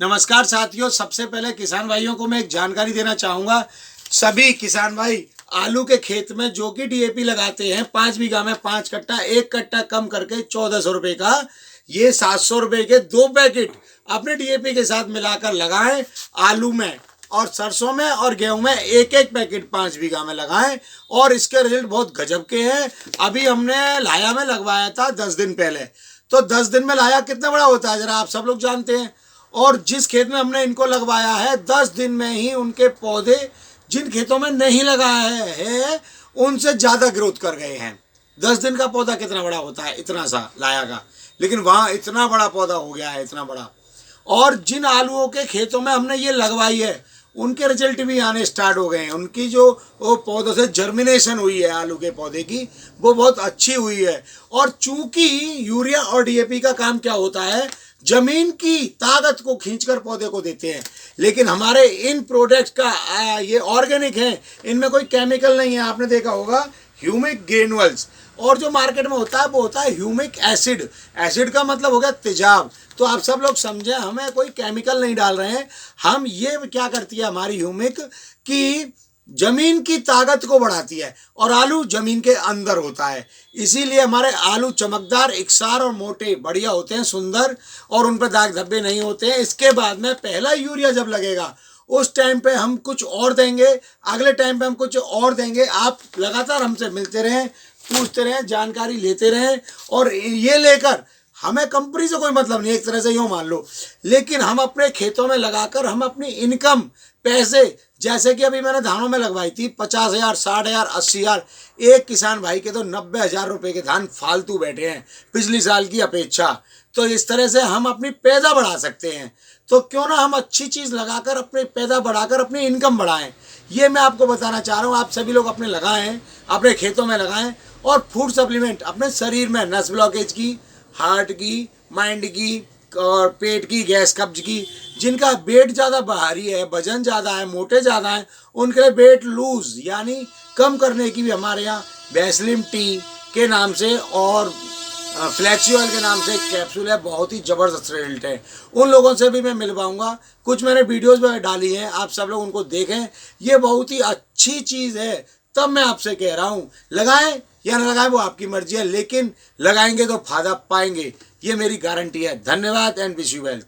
नमस्कार साथियों, सबसे पहले किसान भाइयों को मैं एक जानकारी देना चाहूँगा। सभी किसान भाई आलू के खेत में जो कि डीएपी लगाते हैं 5 बीघा में 5 कट्टा, 1 कट्टा कम करके 1400 रुपये का, ये 700 रुपये के 2 पैकेट अपने डीएपी के साथ मिलाकर लगाएं। आलू में और सरसों में और गेहूं में एक एक पैकेट 5 बीघा में लगाएं और इसके रिजल्ट बहुत गजब के हैं। अभी हमने लाया में लगवाया था 10 दिन पहले, तो 10 दिन में लाया कितना बड़ा होता है जरा आप सब लोग जानते हैं। और जिस खेत में हमने इनको लगवाया है 10 दिन में ही उनके पौधे जिन खेतों में नहीं लगाया है उनसे ज़्यादा ग्रोथ कर गए हैं। 10 दिन का पौधा कितना बड़ा होता है, इतना सा लाया का, लेकिन वहाँ इतना बड़ा पौधा हो गया है, इतना बड़ा। और जिन आलूओं के खेतों में हमने ये लगवाई है उनके रिजल्ट भी आने स्टार्ट हो गए हैं। उनकी जो वो पौधों से जर्मिनेशन हुई है आलू के पौधे की, वो बहुत अच्छी हुई है। और चूंकि यूरिया और डीएपी का काम क्या होता है, जमीन की ताकत को खींचकर पौधे को देते हैं, लेकिन हमारे इन प्रोडक्ट्स का ये ऑर्गेनिक है, इनमें कोई केमिकल नहीं है। आपने देखा होगा ह्यूमिक ग्रेनुअल्स, और जो मार्केट में होता है वो होता है ह्यूमिक एसिड। एसिड का मतलब हो गया तेजाब। तो आप सब लोग समझें, हमें कोई केमिकल नहीं डाल रहे हैं हम। ये क्या करती है हमारी ह्यूमिक कि जमीन की ताकत को बढ़ाती है, और आलू जमीन के अंदर होता है, इसीलिए हमारे आलू चमकदार, इकसार और मोटे बढ़िया होते हैं, सुंदर, और उन पर दाग धब्बे नहीं होते हैं। इसके बाद में पहला यूरिया जब लगेगा उस टाइम पे हम कुछ और देंगे, अगले टाइम पे हम कुछ और देंगे। आप लगातार हमसे मिलते रहें, पूछते रहें, जानकारी लेते रहें, और ये लेकर हमें कंपनी से कोई मतलब नहीं, एक तरह से यूँ मान लो, लेकिन हम अपने खेतों में लगाकर हम अपनी इनकम पैसे, जैसे कि अभी मैंने धानों में लगवाई थी 50,000, 60,000, 80,000, एक किसान भाई के तो 90,000 रुपये के धान फालतू बैठे हैं पिछली साल की अपेक्षा। तो इस तरह से हम अपनी पैदा बढ़ा सकते हैं। तो क्यों ना हम अच्छी चीज़ लगाकर अपनी पैदा बढ़ाकर अपनी इनकम बढ़ाएं, ये मैं आपको बताना चाह रहा हूँ। आप सभी लोग अपने लगाएं, अपने खेतों में लगाएं, और फूड सप्लीमेंट अपने शरीर में नस ब्लॉकेज की, हार्ट की, माइंड की, और पेट की, गैस कब्ज की, जिनका वेट ज़्यादा भारी है, वजन ज़्यादा है, मोटे ज़्यादा हैं, उनके लिए वेट लूज यानी कम करने की भी हमारे यहाँ वैसलिन टी के नाम से और फ्लैक्सी ऑयल के नाम से एक कैप्सूल है, बहुत ही ज़बरदस्त रिजल्ट है। उन लोगों से भी मैं मिलवाऊंगा, कुछ मैंने वीडियोस में डाली हैं, आप सब लोग उनको देखें, ये बहुत ही अच्छी चीज़ है। तब मैं आपसे कह रहा हूँ लगाएं या ना लगाएं वो आपकी मर्जी है, लेकिन लगाएंगे तो फायदा पाएंगे, ये मेरी गारंटी है। धन्यवाद एंड विश यू वेल।